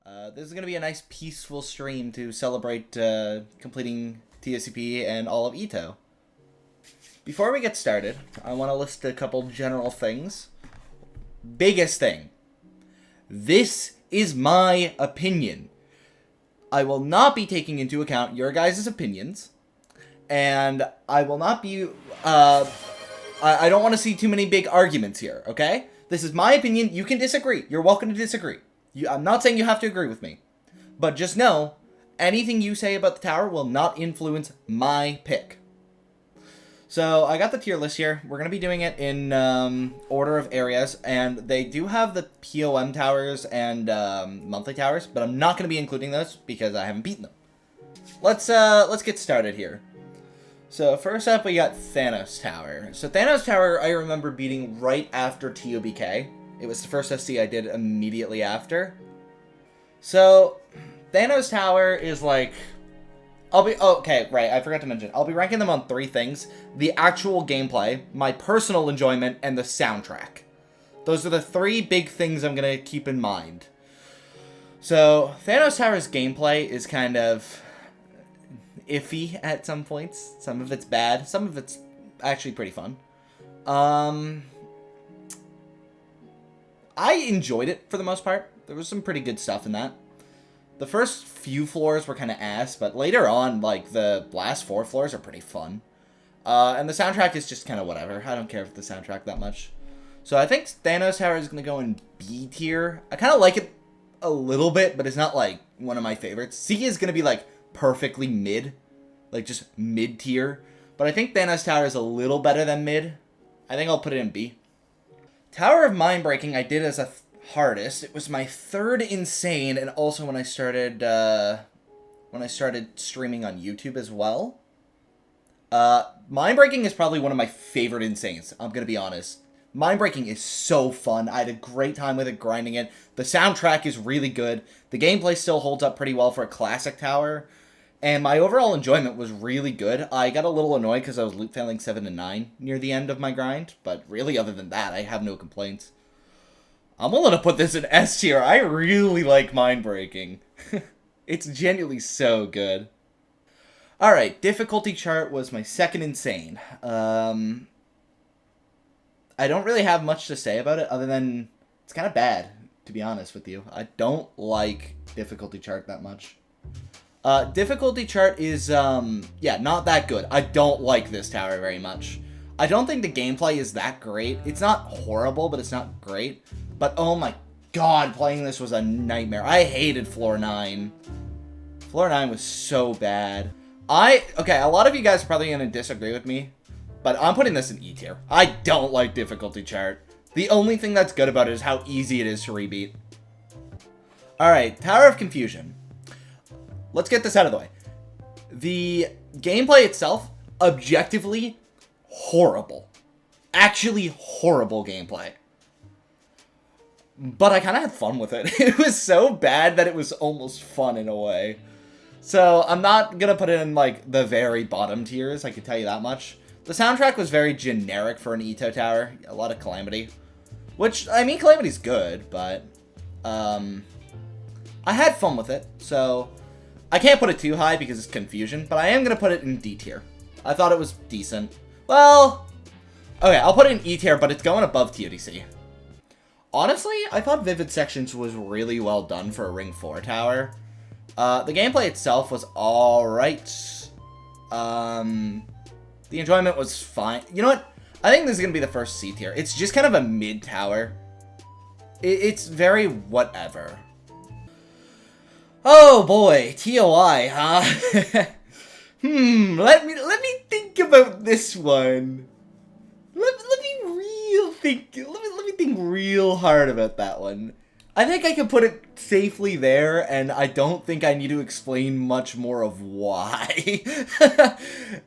This is going to be a nice peaceful stream to celebrate completing TOCP and all of EToH. Before we get started, I want to list a couple general things. Biggest thing. This is my opinion. I will not be taking into account your guys' opinions. And I will not be... I don't want to see too many big arguments here, okay? This is my opinion. You can disagree. You're welcome to disagree. I'm not saying you have to agree with me. But just know, anything you say about the tower will not influence my pick. So, I got the tier list here. We're going to be doing it in order of areas. And they do have the POM towers and monthly towers. But I'm not going to be including those because I haven't beaten them. Let's get started here. So, first up, we got Thanos Tower. So, Thanos Tower, I remember beating right after TOBK. It was the first SC I did immediately after. So, Thanos Tower is like... okay, right, I forgot to mention. I'll be ranking them on three things. The actual gameplay, my personal enjoyment, and the soundtrack. Those are the three big things I'm going to keep in mind. So, Thanos Tower's gameplay is kind of iffy at some points. Some of it's bad. Some of it's actually pretty fun. I enjoyed it for the most part. There was some pretty good stuff in that. The first few floors were kind of ass, but later on, like, the last 4 floors are pretty fun. And the soundtrack is just kind of whatever. I don't care for the soundtrack that much. So I think Thanos Tower is going to go in B tier. I kind of like it a little bit, but it's not, like, one of my favorites. C is going to be, like, perfectly mid. Like, just mid tier. But I think Thanos Tower is a little better than mid. I think I'll put it in B. Tower of Mindbreaking I did as a hardest. It was my third insane, and also when I started streaming on YouTube as well. Mindbreaking is probably one of my favorite insanes, I'm gonna be honest. Mindbreaking is so fun. I had a great time with it, grinding it. The soundtrack is really good. The gameplay still holds up pretty well for a classic tower. And my overall enjoyment was really good. I got a little annoyed because I was loot failing 7 and 9 near the end of my grind. But really, other than that, I have no complaints. I'm willing to put this in S tier. I really like Mindbreaking. It's genuinely so good. Alright, difficulty chart was my second insane. I don't really have much to say about it other than it's kind of bad, to be honest with you. I don't like difficulty chart that much. Difficulty chart is, yeah, not that good. I don't like this tower very much. I don't think the gameplay is that great. It's not horrible, but it's not great. But oh my god, playing this was a nightmare. I hated floor 9. Floor 9 was so bad. Okay, a lot of you guys are probably going to disagree with me, but I'm putting this in E tier. I don't like difficulty chart. The only thing that's good about it is how easy it is to rebeat. Alright, Tower of Confusion. Let's get this out of the way. The gameplay itself, objectively, horrible. Actually horrible gameplay. But I kind of had fun with it. It was so bad that it was almost fun in a way. So I'm not going to put it in, like, the very bottom tiers, I can tell you that much. The soundtrack was very generic for an EToH tower. A lot of Calamity. Which, I mean, Calamity's good, but... I had fun with it, so... I can't put it too high because it's confusion, but I am going to put it in D tier. I thought it was decent. Well, okay, I'll put it in E tier, but it's going above TODC. Honestly, I thought Vivid Sections was really well done for a Ring 4 tower. The gameplay itself was alright. The enjoyment was fine. You know what? I think this is going to be the first C tier. It's just kind of a mid tower. It's very whatever. Oh boy, TOI, huh? Let me think about this one. Let me think real hard about that one. I think I can put it safely there, and I don't think I need to explain much more of why.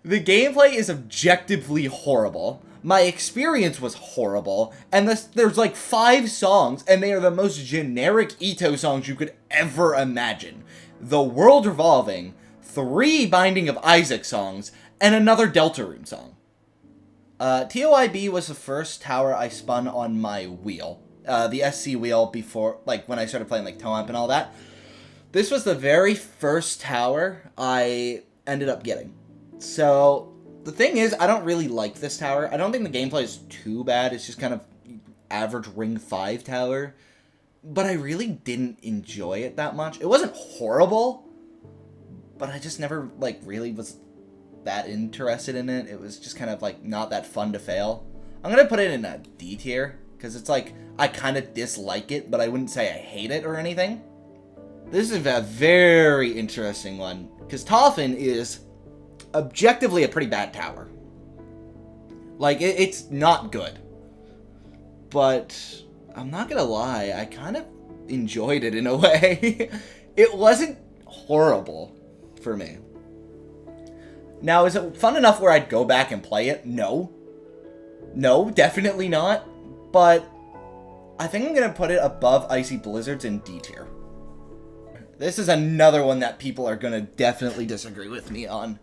The gameplay is objectively horrible. My experience was horrible, and there's like 5 songs, and they are the most generic EToH songs you could ever imagine. The World Revolving, 3 Binding of Isaac songs, and another Deltarune song. TOIB was the first tower I spun on my wheel. The SC wheel before, like, when I started playing, like, Toap and all that. This was the very first tower I ended up getting. So, the thing is, I don't really like this tower. I don't think the gameplay is too bad. It's just kind of average Ring 5 tower. But I really didn't enjoy it that much. It wasn't horrible, but I just never, like, really was that interested in it. It was just kind of, like, not that fun to fail. I'm going to put it in a D tier, because it's like, I kind of dislike it, but I wouldn't say I hate it or anything. This is a very interesting one, because Toffin is objectively a pretty bad tower. Like, it's not good. But I'm not gonna lie, I kind of enjoyed it in a way. It wasn't horrible for me. Now, is it fun enough where I'd go back and play it? No. No, definitely not. But I think I'm gonna put it above Icy Blizzards in D tier. This is another one that people are gonna definitely disagree with me on.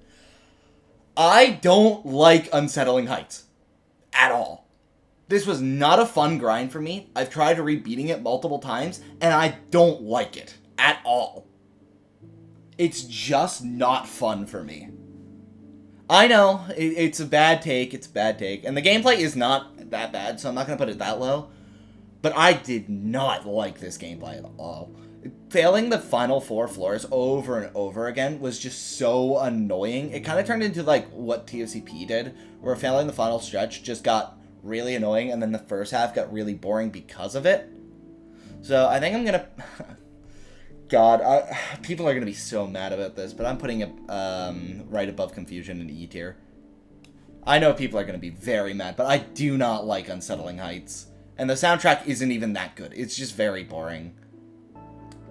I don't like Unsettling Heights. At all. This was not a fun grind for me. I've tried rebeating it multiple times, and I don't like it. At all. It's just not fun for me. I know, it's a bad take, and the gameplay is not that bad, so I'm not gonna put it that low. But I did not like this gameplay at all. Failing the final 4 floors over and over again was just so annoying. It kind of turned into like what TOCP did, where failing the final stretch just got really annoying, and then the first half got really boring because of it. So I think I'm gonna... God, people are gonna be so mad about this, but I'm putting it right above Confusion in E tier. I know people are gonna be very mad, but I do not like Unsettling Heights. And the soundtrack isn't even that good. It's just very boring.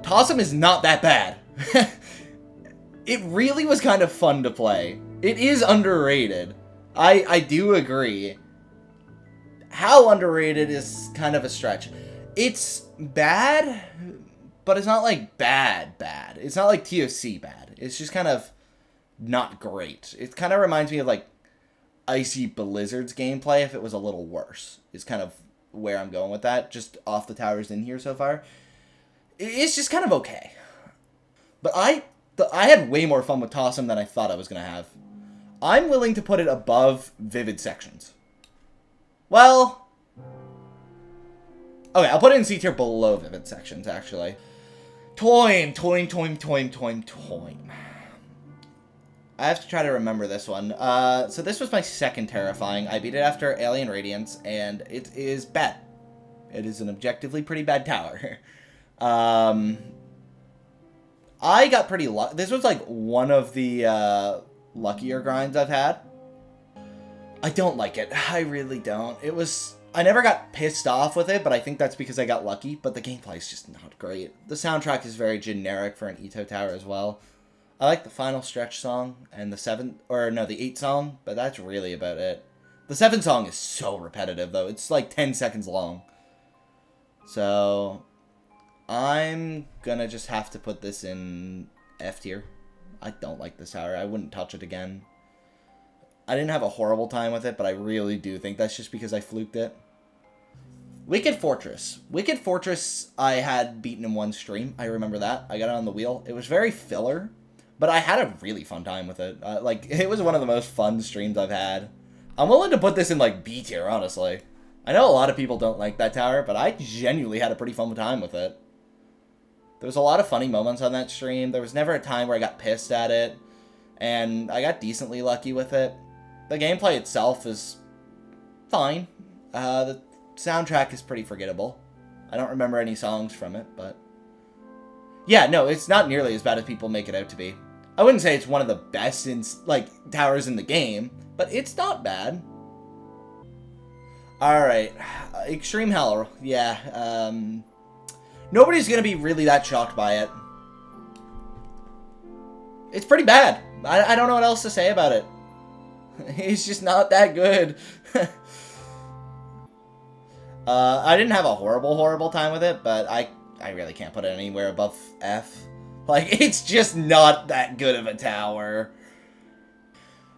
Tossum is not that bad. It really was kind of fun to play. It is underrated. I do agree. How underrated is kind of a stretch. It's bad, but it's not like bad. It's not like TOC bad. It's just kind of not great. It kind of reminds me of like Icy Blizzard's gameplay if it was a little worse. Is kind of where I'm going with that, just off the towers in here so far. It's just kind of okay. But I had way more fun with Tossum than I thought I was going to have. I'm willing to put it above Vivid Sections. Well... Okay, I'll put it in C tier below Vivid Sections, actually. Toim. I have to try to remember this one. So this was my second Terrifying. I beat it after Alien Radiance, and it is bad. It is an objectively pretty bad tower. I got pretty lucky. This was like one of the luckier grinds I've had. I don't like it. I really don't. It was... I never got pissed off with it, but I think that's because I got lucky. But the gameplay is just not great. The soundtrack is very generic for an EToH tower as well. I like the final stretch song and the 8 song, but that's really about it. The 7 song is so repetitive, though. It's like 10 seconds long. So... I'm gonna just have to put this in F tier. I don't like this tower. I wouldn't touch it again. I didn't have a horrible time with it, but I really do think that's just because I fluked it. Wicked Fortress. Wicked Fortress I had beaten in one stream. I remember that. I got it on the wheel. It was very filler, but I had a really fun time with it. Like, it was one of the most fun streams I've had. I'm willing to put this in, like, B tier, honestly. I know a lot of people don't like that tower, but I genuinely had a pretty fun time with it. There was a lot of funny moments on that stream. There was never a time where I got pissed at it. And I got decently lucky with it. The gameplay itself is fine. The soundtrack is pretty forgettable. I don't remember any songs from it, but... Yeah, no, it's not nearly as bad as people make it out to be. I wouldn't say it's one of the best towers in the game, but it's not bad. Alright. Extreme Hell. Yeah, nobody's gonna be really that shocked by it. It's pretty bad. I don't know what else to say about it. It's just not that good. I didn't have a horrible time with it, but I really can't put it anywhere above F. Like, it's just not that good of a tower.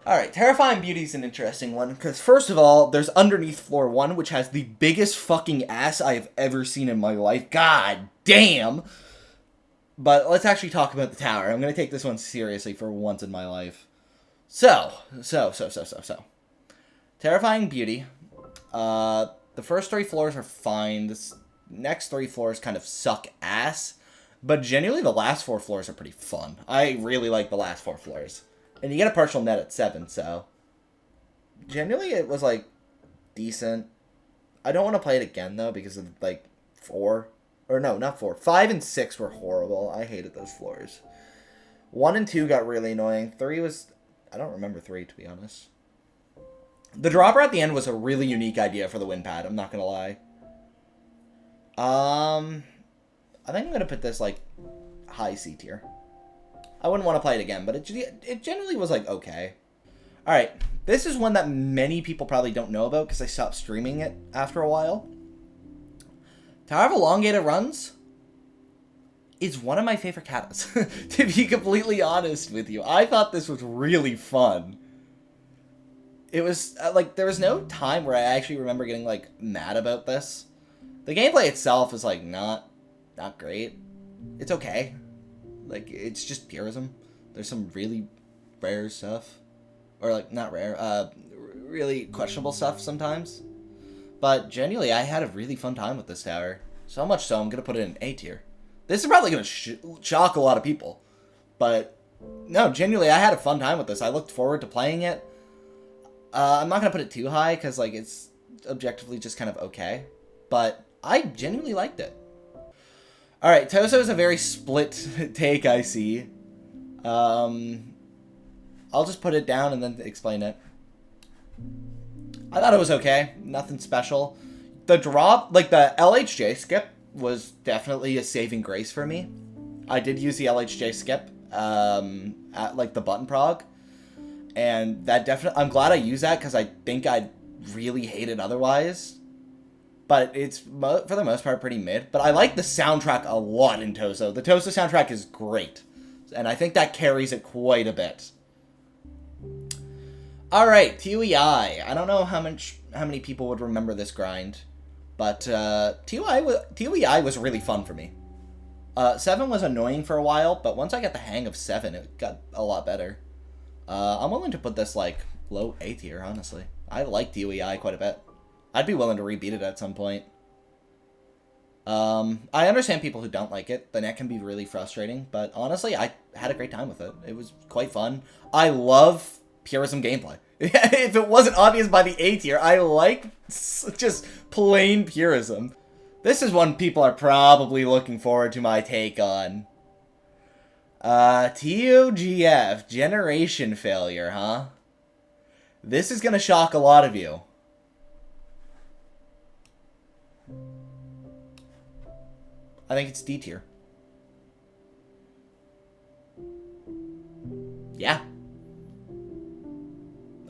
Alright, Terrifying Beauty's an interesting one, because first of all, there's underneath floor 1, which has the biggest fucking ass I have ever seen in my life. God damn! But let's actually talk about the tower. I'm going to take this one seriously for once in my life. So. Terrifying beauty. The first 3 floors are fine. The next 3 floors kind of suck ass. But genuinely, the last 4 floors are pretty fun. I really like the last 4 floors. And you get a partial net at 7, so... Genuinely, it was, like, decent. I don't want to play it again, though, because of, like, 4... Or no, not 4. 5 and 6 were horrible. I hated those floors. 1 and 2 got really annoying. 3 was... I don't remember 3, to be honest. The dropper at the end was a really unique idea for the wind pad. I'm not going to lie. I think I'm going to put this, like, high C tier. I wouldn't want to play it again, but it generally was, like, okay. Alright, this is one that many people probably don't know about because I stopped streaming it after a while. Tower of Elongated Runs is one of my favorite katas, to be completely honest with you. I thought this was really fun. It was, like, there was no time where I actually remember getting, like, mad about this. The gameplay itself is, like, not great. It's okay. Like, it's just purism. There's some really rare stuff. Or, like, not rare, really questionable stuff sometimes. But, genuinely, I had a really fun time with this tower. So much so, I'm going to put it in A tier. This is probably going to shock a lot of people. But, no, genuinely, I had a fun time with this. I looked forward to playing it. I'm not going to put it too high, because, like, it's objectively just kind of okay. But, I genuinely liked it. Alright, Toso is a very split take, I see. I'll just put it down and then explain it. I thought it was okay. Nothing special. The drop, like the LHJ skip, was definitely a saving grace for me. I did use the LHJ skip at like the button prog. And that definitely, I'm glad I used that because I think I'd really hate it otherwise. But it's, for the most part, pretty mid. But I like the soundtrack a lot in Toso. The Toso soundtrack is great. And I think that carries it quite a bit. Alright, TOEI. I don't know how many people would remember this grind. But TOEI was really fun for me. 7 was annoying for a while, but once I got the hang of 7, it got a lot better. I'm willing to put this, like, low A tier, honestly. I like TOEI quite a bit. I'd be willing to rebeat it at some point. I understand people who don't like it. The net can be really frustrating, but honestly, I had a great time with it. It was quite fun. I love purism gameplay. If it wasn't obvious by the A tier, I like just plain purism. This is one people are probably looking forward to my take on. TOGF, generation failure, huh? This is gonna shock a lot of you. I think it's D tier. Yeah.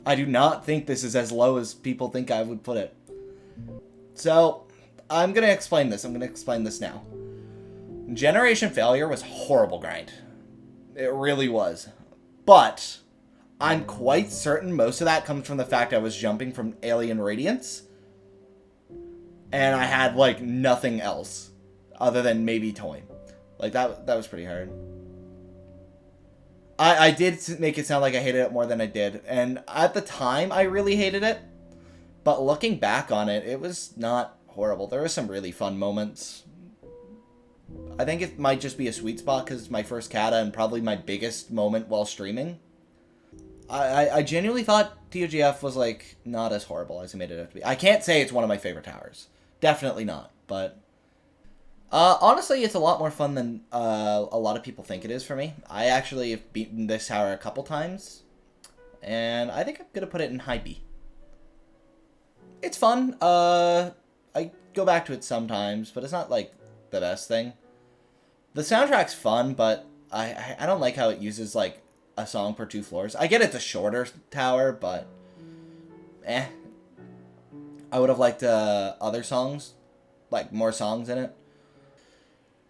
I do not think this is as low as people think I would put it. So, I'm going to explain this. I'm going to explain this now. Generation failure was a horrible grind. It really was. But, I'm quite certain most of that comes from the fact I was jumping from Alien Radiance. And I had, like, nothing else. Other than maybe toying. Like, that was pretty hard. I did make it sound like I hated it more than I did. And at the time, I really hated it. But looking back on it, it was not horrible. There were some really fun moments. I think it might just be a sweet spot because it's my first kata and probably my biggest moment while streaming. I genuinely thought TOGF was, like, not as horrible as I made it out to be. I can't say it's one of my favorite towers. Definitely not, but... honestly, it's a lot more fun than a lot of people think it is for me. I actually have beaten this tower a couple times, and I think I'm going to put it in high B. It's fun. I go back to it sometimes, but it's not, like, the best thing. The soundtrack's fun, but I don't like how it uses, like, a song per 2 floors. I get it's a shorter tower, but I would have liked other songs, like, more songs in it.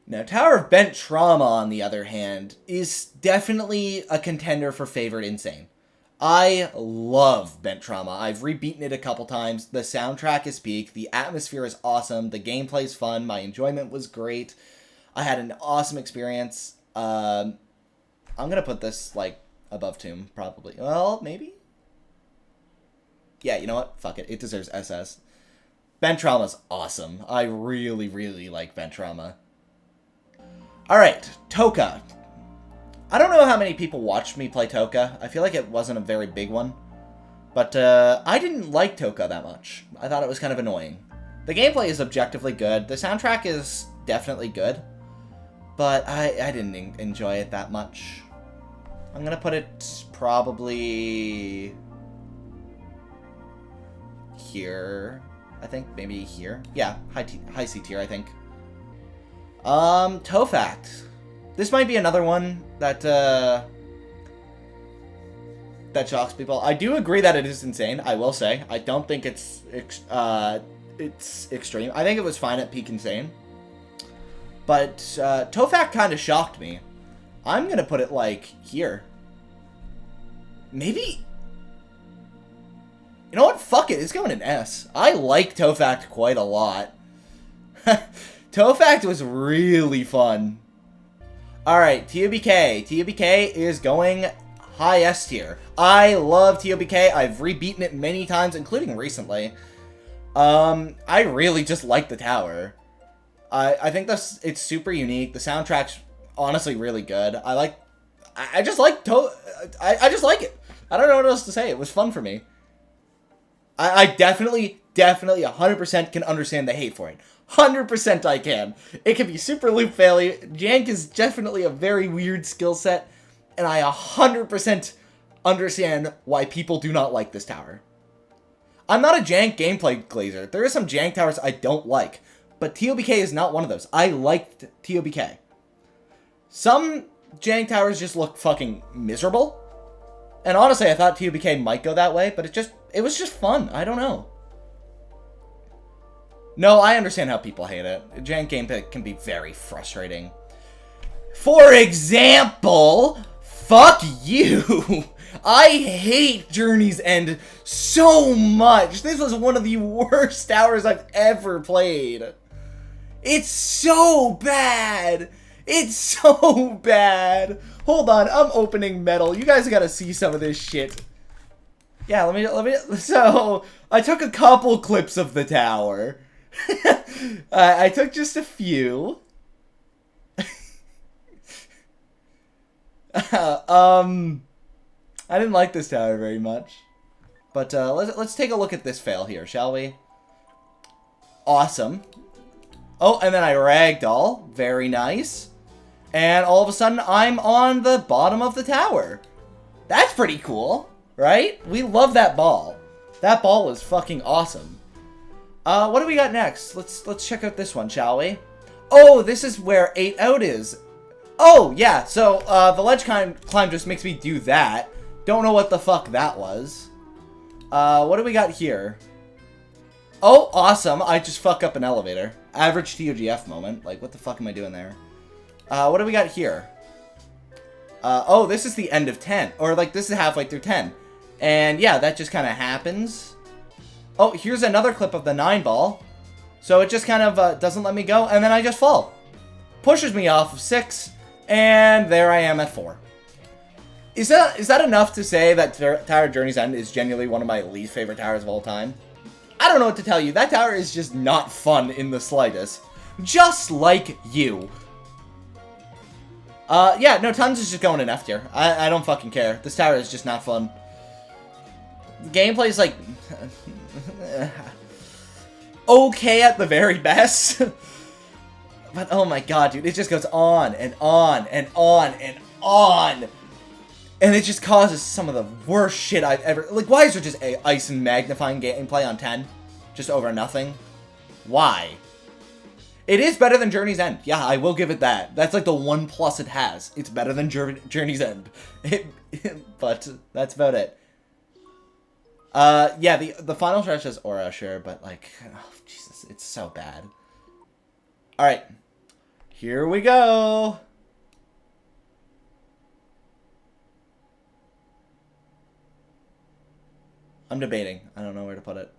Now, Tower of Bent Trauma, on the other hand, is definitely a contender for favorite insane. I love Bent Trauma. I've rebeaten it a couple times. The soundtrack is peak. The atmosphere is awesome. The gameplay's fun. My enjoyment was great. I had an awesome experience. I'm gonna put this like above Tomb probably. Well, maybe. Yeah, you know what? Fuck it. It deserves SS. Ventrama's awesome. I really, really like Ventrama. Alright, Toka. I don't know how many people watched me play Toka. I feel like it wasn't a very big one. But I didn't like Toka that much. I thought it was kind of annoying. The gameplay is objectively good. The soundtrack is definitely good. But I didn't enjoy it that much. I'm going to put it probably here. I think maybe here. Yeah, high C tier, I think. Toact. This might be another one that that shocks people. I do agree that it is insane. I will say. I don't think it's extreme. I think it was fine at peak insane. But Toact kind of shocked me. I'm gonna put it like here. Maybe. You know what? Fuck it. It's going in S. I like Toact quite a lot. Toact was really fun. Alright, Tobk. Tobk is going high S tier. I love Tobk. I've rebeaten it many times, including recently. I really just like the tower. I think it's super unique. The soundtrack's honestly really good. I just like I just like it. I don't know what else to say. It was fun for me. I definitely 100% can understand the hate for it. 100% I can. It can be super loop failure. Jank is definitely a very weird skill set, and I 100% understand why people do not like this tower. I'm not a Jank gameplay glazer. There are some Jank towers I don't like, but Tobk is not one of those. I liked Tobk. Some Jank towers just look fucking miserable, and honestly, I thought Tobk might go that way, but it was just fun. I don't know. No, I understand how people hate it. Jank gameplay can be very frustrating. For example, fuck you. I hate Journey's End so much. This was one of the worst towers I've ever played. It's so bad. It's so bad. Hold on, I'm opening metal. You guys gotta see some of this shit. Yeah, let me. So, I took a couple clips of the tower. I took just a few. I didn't like this tower very much. But let's take a look at this fail here, shall we? Awesome. Oh, and then I ragdoll. Very nice. And all of a sudden, I'm on the bottom of the tower. That's pretty cool, right? We love that ball. That ball is fucking awesome. What do we got next? Let's check out this one, shall we? Oh, this is where EToH is. Oh, yeah, so, the ledge climb just makes me do that. Don't know what the fuck that was. What do we got here? Oh, awesome. I just fuck up an elevator. Average TOGF moment. Like, what the fuck am I doing there? What do we got here? Oh, this is the end of 10. Or, like, this is halfway through 10. And, yeah, that just kind of happens. Oh, here's another clip of the 9 ball. So it just kind of doesn't let me go, and then I just fall. Pushes me off of 6, and there I am at 4. Is that enough to say that Tower Journey's End is genuinely one of my least favorite towers of all time? I don't know what to tell you. That tower is just not fun in the slightest. Just like you. Yeah, no, Tons is just going in F tier. I don't fucking care. This tower is just not fun. The gameplay is like... okay at the very best. But oh my god, dude, it just goes on and on and on and on. And it just causes some of the worst shit I've ever... Like, why is there just ice and magnifying gameplay on 10? Just over nothing? Why? It is better than Journey's End. Yeah, I will give it that. That's like the one plus it has. It's better than Journey's End. But that's about it. Yeah, the final stretch is Aura, sure, but like, oh, Jesus, it's so bad. Alright. Here we go. I'm debating. I don't know where to put it.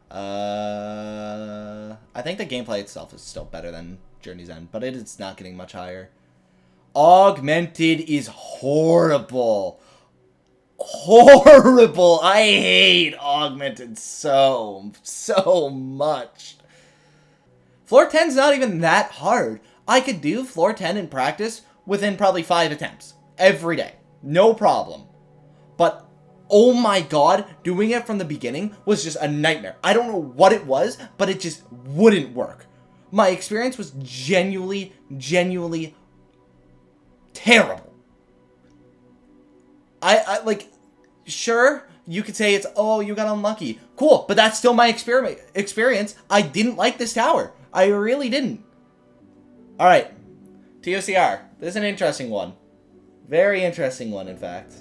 I think the gameplay itself is still better than Journey's End, but it is not getting much higher. Augmented is horrible. Horrible. I hate Augmented so much. Floor 10's not even that hard. I could do floor 10 in practice within probably 5 attempts every day. No problem. But oh my god, doing it from the beginning was just a nightmare. I don't know what it was, but it just wouldn't work. My experience was genuinely terrible. I like, sure, you could say it's, oh, you got unlucky. Cool, but that's still my experience. I didn't like this tower. I really didn't. Alright, TOCR. This is an interesting one. Very interesting one, in fact.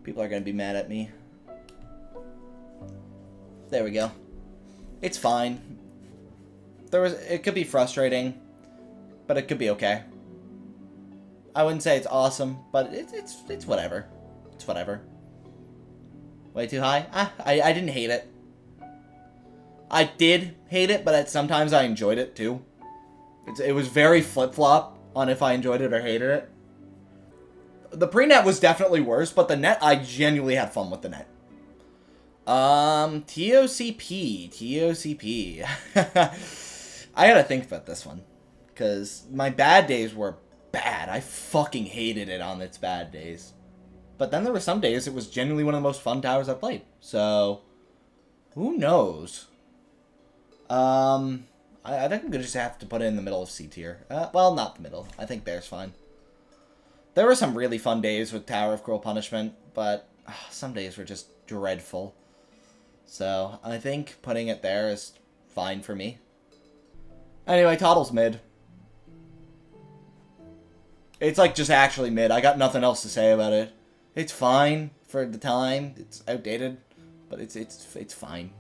People are going to be mad at me. There we go. It's fine. It could be frustrating, but it could be okay. I wouldn't say it's awesome, but it's whatever. It's whatever. Way too high? I didn't hate it. I did hate it, but sometimes I enjoyed it too. It was very flip-flop on if I enjoyed it or hated it. The pre-net was definitely worse, but the net, I genuinely had fun with the net. TOCP. I gotta think about this one. Because my bad days were bad. I fucking hated it on its bad days. But then there were some days it was genuinely one of the most fun towers I've played. So, who knows? I think I'm gonna just have to put it in the middle of C tier. Well, not the middle. I think there's fine. There were some really fun days with Tower of Cruel Punishment, but some days were just dreadful. So, I think putting it there is fine for me. Anyway, Toddle's mid. It's like just actually mid. I got nothing else to say about it. It's fine for the time. It's outdated, but it's fine.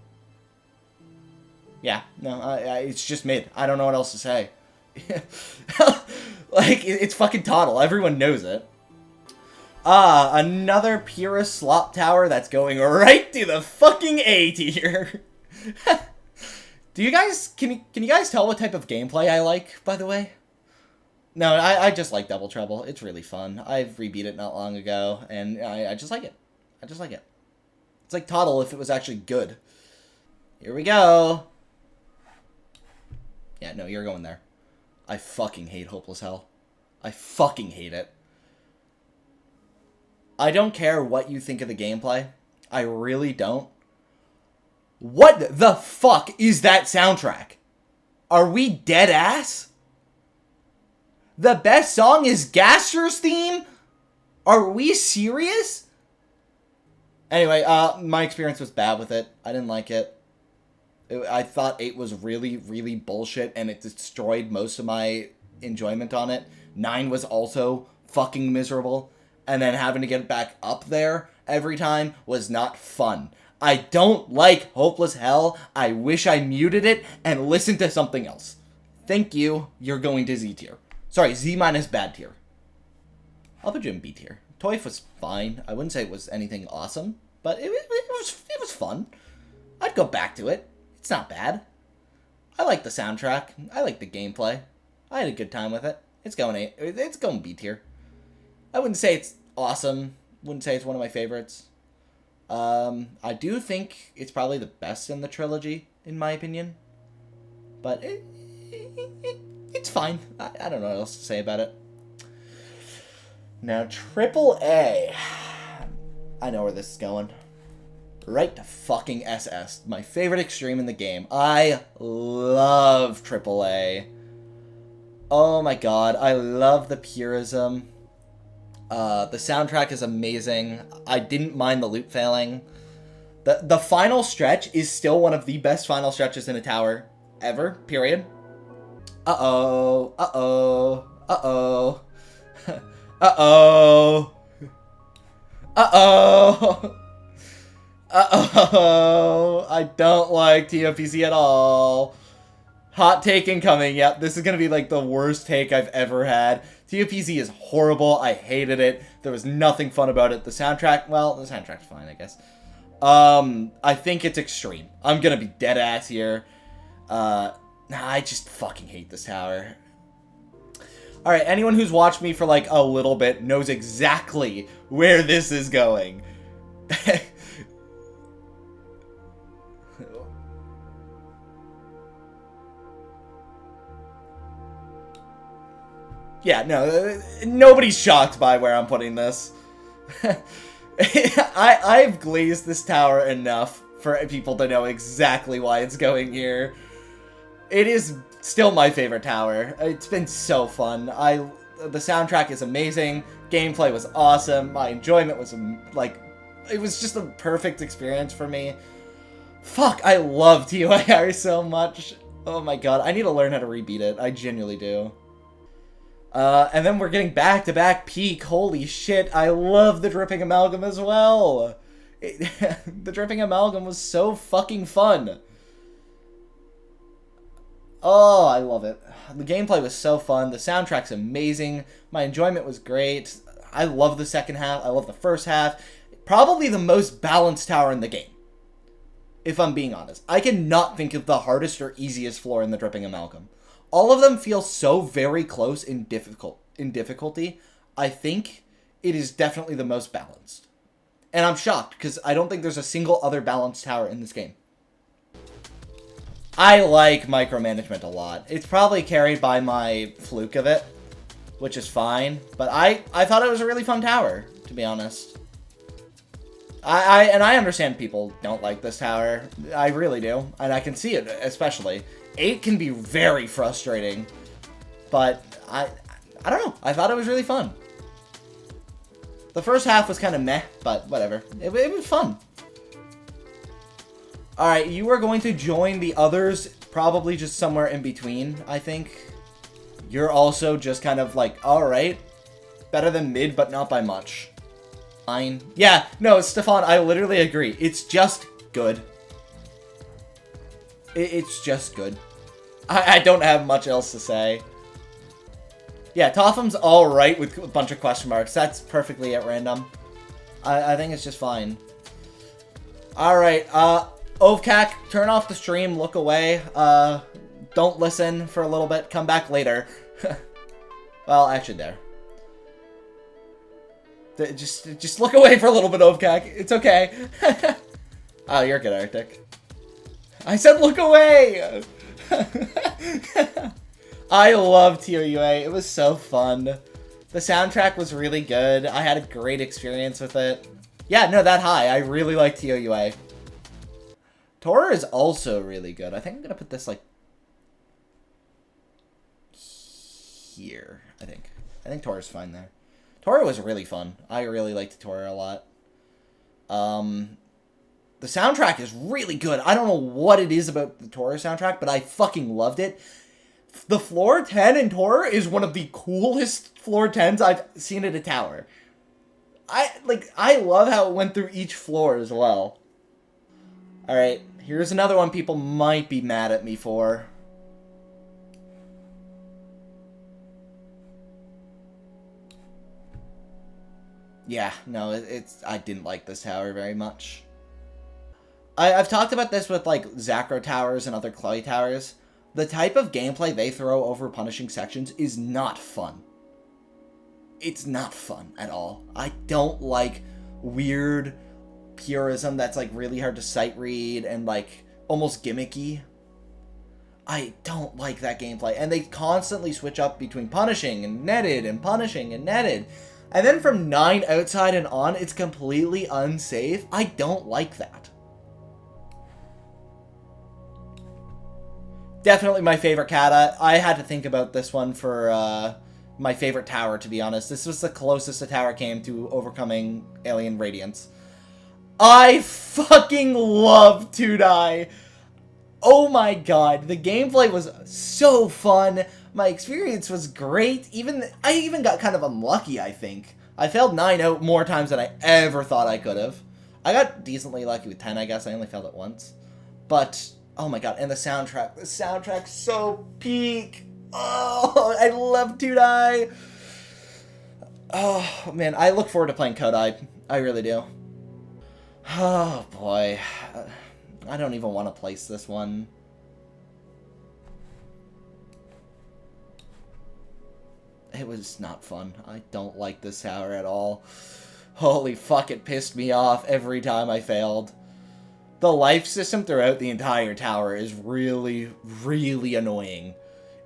Yeah, no, it's just mid. I don't know what else to say. Like, it's fucking Toddle. Everyone knows it. Another purist slop tower that's going right to the fucking A tier. Do you guys, can you guys tell what type of gameplay I like, by the way? No, I just like Double Trouble. It's really fun. I've rebeat it not long ago, and I just like it. I just like it. It's like Toddle if it was actually good. Here we go. Yeah, no, you're going there. I fucking hate Hopeless Hell. I fucking hate it. I don't care what you think of the gameplay. I really don't. What the fuck is that soundtrack? Are we dead ass? The best song is Gaster's theme? Are we serious? Anyway, my experience was bad with it. I didn't like it. I thought 8 was really bullshit, and it destroyed most of my enjoyment on it. 9 was also fucking miserable, and then having to get back up there every time was not fun. I don't like Hopeless Hell. I wish I muted it and listened to something else. Thank you. You're going to Z tier. Sorry, Z minus bad tier. I'll put you in B tier. Toy was fine. I wouldn't say it was anything awesome, but it was fun. I'd go back to it. It's not bad. I like the soundtrack. I like the gameplay. I had a good time with it. It's going B tier. I wouldn't say it's awesome. Wouldn't say it's one of my favorites. I do think it's probably the best in the trilogy, in my opinion. But it's fine. I don't know what else to say about it. Now, TripleA. I know where this is going. Right to fucking SS. My favorite extreme in the game. I love TripleA. Oh my god. I love the purism. The soundtrack is amazing. I didn't mind the loot failing. The final stretch is still one of the best final stretches in a tower ever, period. Uh-oh. Uh-oh. Uh-oh. Uh-oh. Uh-oh. Uh-oh. I don't like TOPC at all. Hot take incoming. Yep, this is going to be like the worst take I've ever had. TOPC is horrible. I hated it. There was nothing fun about it. The soundtrack, well, the soundtrack's fine, I guess. I think it's extreme. I'm gonna be dead ass here. I just fucking hate this tower. Alright, anyone who's watched me for like a little bit knows exactly where this is going. Yeah, no, nobody's shocked by where I'm putting this. I've glazed this tower enough for people to know exactly why it's going here. It is still my favorite tower. It's been so fun. The soundtrack is amazing. Gameplay was awesome. My enjoyment was, like, it was just a perfect experience for me. Fuck, I love TOAR so much. Oh my god, I need to learn how to rebeat it. I genuinely do. And then we're getting back-to-back peak. Holy shit, I love the Dripping Amalgam as well. The Dripping Amalgam was so fucking fun. Oh, I love it. The gameplay was so fun. The soundtrack's amazing. My enjoyment was great. I love the second half. I love the first half. Probably the most balanced tower in the game, if I'm being honest. I cannot think of the hardest or easiest floor in the Dripping Amalgam. All of them feel so very close in difficulty. I think it is definitely the most balanced. And I'm shocked, because I don't think there's a single other balanced tower in this game. I like micromanagement a lot. It's probably carried by my fluke of it, which is fine. But I thought it was a really fun tower, to be honest. And I understand people don't like this tower. I really do. And I can see it, especially. 8 can be very frustrating. But I don't know. I thought it was really fun. The first half was kind of meh, but whatever. It was fun. Alright, you are going to join the others, probably just somewhere in between, I think. You're also just kind of like, alright, better than mid, but not by much. Fine. Yeah, no, Stefan, I literally agree. It's just good. It's just good. I don't have much else to say. Yeah, Tothum's alright with a bunch of question marks. That's perfectly at random. I think it's just fine. Alright, Ovcac, turn off the stream, look away, don't listen for a little bit, come back later. Well, actually there. Just look away for a little bit, Ovcac, it's okay. Oh, you're good, Arctic. I said look away! I love TOUA, it was so fun. The soundtrack was really good, I had a great experience with it. Yeah, no, that high, I really like TOUA. Tora is also really good. I think I'm going to put this, like, here, I think. I think Tora's fine there. Tora was really fun. I really liked Tora a lot. The soundtrack is really good. I don't know what it is about the Tora soundtrack, but I fucking loved it. The floor 10 in Tora is one of the coolest floor 10s I've seen at a tower. I love how it went through each floor as well. Alright, here's another one people might be mad at me for. Yeah, no, I didn't like this tower very much. I've talked about this with, like, Zacro towers and other clay towers. The type of gameplay they throw over punishing sections is not fun. It's not fun at all. I don't like weird purism that's, like, really hard to sight read and, like, almost gimmicky. I don't like that gameplay. And they constantly switch up between punishing and netted and punishing and netted. And then from 9 outside and on, it's completely unsafe. I don't like that. Definitely my favorite kata. I had to think about this one for my favorite tower, to be honest. This was the closest a tower came to overcoming Alien Radiance. I fucking love Todai. Oh my god, the gameplay was so fun. My experience was great. I even got kind of unlucky, I think. I failed 9 out more times than I ever thought I could have. I got decently lucky with 10, I guess. I only failed it once. But, oh my god, and the soundtrack. The soundtrack's so peak. Oh, I love Todai. Oh, man, I look forward to playing Kodai. I really do. Oh, boy. I don't even want to place this one. It was not fun. I don't like this tower at all. Holy fuck, it pissed me off every time I failed. The life system throughout the entire tower is really, really annoying.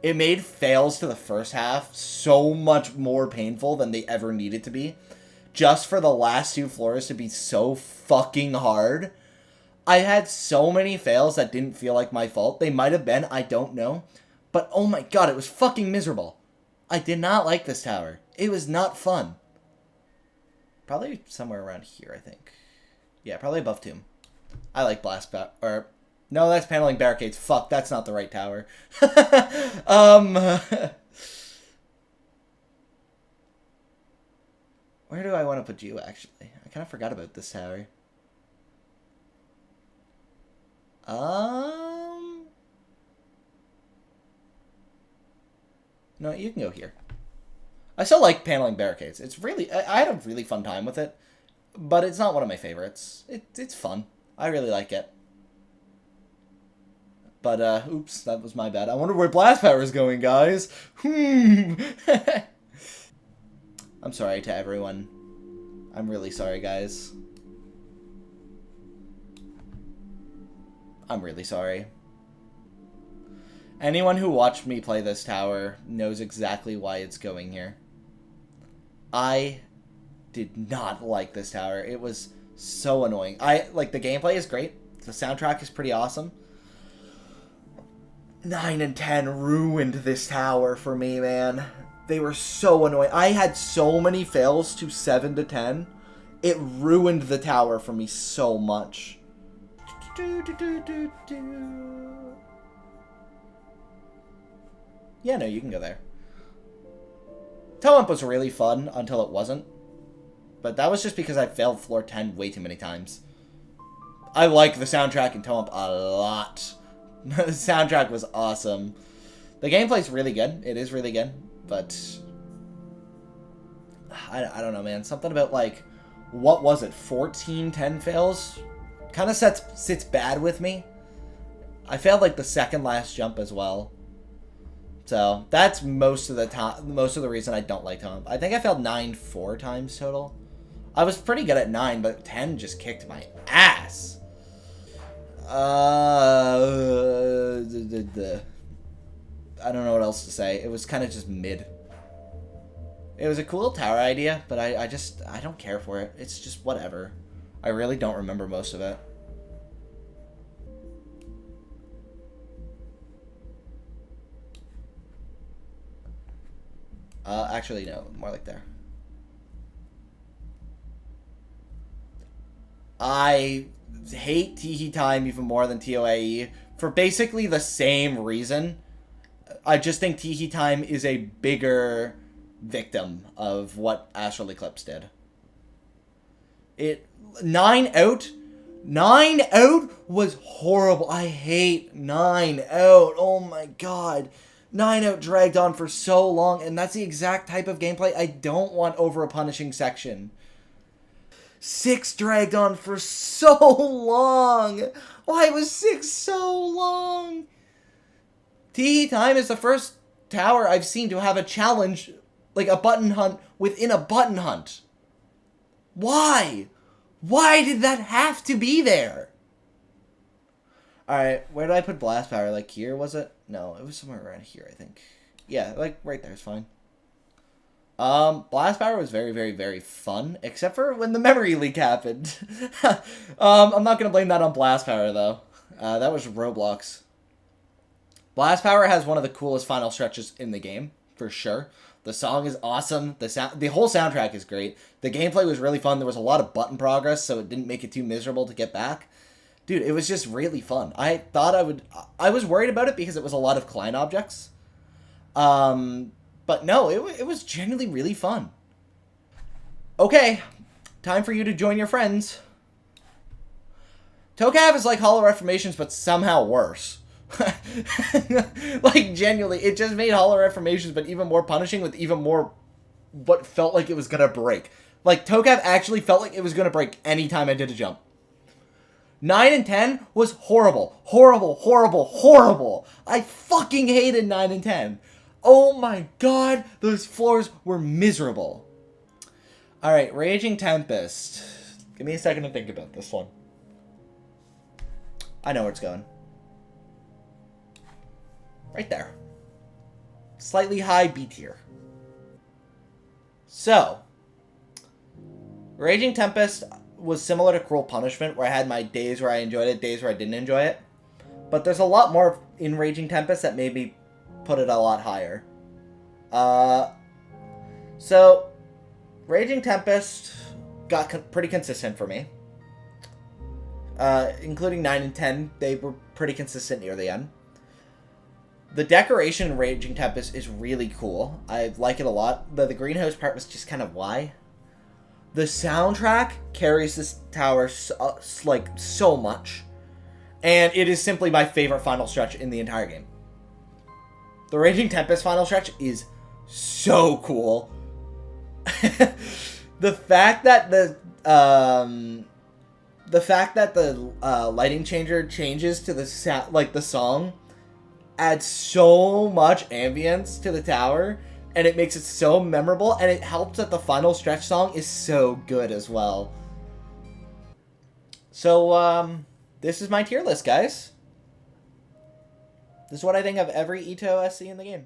It made fails to the first half so much more painful than they ever needed to be. Just for the last 2 floors to be so fucking hard. I had so many fails that didn't feel like my fault. They might have been, I don't know. But oh my god, it was fucking miserable. I did not like this tower. It was not fun. Probably somewhere around here, I think. Yeah, probably above Tomb. I like Blast or no, that's paneling barricades. Fuck, that's not the right tower. Where do I want to put you, actually? I kind of forgot about this tower. No, you can go here. I still like paneling barricades. It's really, I had a really fun time with it, but it's not one of my favorites. It's fun. I really like it. But, oops, that was my bad. I wonder where Blast Power is going, guys. I'm sorry to everyone. I'm really sorry, guys. I'm really sorry. Anyone who watched me play this tower knows exactly why it's going here. I did not like this tower. It was so annoying. The gameplay is great. The soundtrack is pretty awesome. 9 and 10 ruined this tower for me, man. They were so annoying. I had so many fails to 7 to 10. It ruined the tower for me so much. Yeah, no, you can go there. Toap was really fun until it wasn't. But that was just because I failed floor 10 way too many times. I like the soundtrack in Toap a lot. The soundtrack was awesome. The gameplay's really good. It is really good. But I don't know, man. Something about, like, what was it? 14 10 fails? Kind of sits bad with me. I failed, like, the second last jump as well. So that's most of the reason I don't like Toap. I think I failed 9 4 times total. I was pretty good at 9, but 10 just kicked my ass. I don't know what else to say. It was kind of just mid. It was a cool tower idea, but I don't care for it. It's just whatever. I really don't remember most of it. Actually, no. More like there. I hate Tihei time even more than Toa for basically the same reason. I just think Tihei time is a bigger victim of what Astral Eclipse did. 9 out was horrible. I hate 9 out. Oh my god. 9 out dragged on for so long, and that's the exact type of gameplay I don't want over a punishing section. 6 dragged on for so long. Why was 6 so long? Tihei time is the first tower I've seen to have a challenge, like a button hunt within a button hunt. Why? Why did that have to be there? Alright, where did I put Blast Power? Like here, was it? No, it was somewhere around here, I think. Yeah, like right there is fine. Blast Power was very, very, very fun, except for when the memory leak happened. I'm not gonna blame that on Blast Power, though. That was Roblox. Blast Power has one of the coolest final stretches in the game, for sure. The song is awesome. The whole soundtrack is great. The gameplay was really fun. There was a lot of button progress, so it didn't make it too miserable to get back. Dude, it was just really fun. I was worried about it because it was a lot of client objects. But no, it was genuinely really fun. Okay, time for you to join your friends. TOCAP is like Hollow Reformations, but somehow worse. Like, genuinely, it just made Hollow Reformations, but even more punishing with even more what felt like it was gonna break. Like, TOCAP actually felt like it was gonna break anytime I did a jump. 9 and 10 was horrible. Horrible, horrible, horrible. I fucking hated 9 and 10. Oh my god, those floors were miserable. Alright, Raging Tempest. Give me a second to think about this one. I know where it's going. Right there. Slightly high B tier. So, Raging Tempest was similar to Cruel Punishment, where I had my days where I enjoyed it, days where I didn't enjoy it. But there's a lot more in Raging Tempest that made me put it a lot higher. So, Raging Tempest got pretty consistent for me. Including 9 and 10, they were pretty consistent near the end. The decoration in Raging Tempest is really cool. I like it a lot. The greenhouse part was just kind of why. The soundtrack carries this tower so much. And it is simply my favorite final stretch in the entire game. The Raging Tempest final stretch is so cool. The fact that the lighting changer changes to the the song adds so much ambience to the tower, and it makes it so memorable, and it helps that the final stretch song is so good as well. So, this is my tier list, guys. This is what I think of every EToH SC in the game.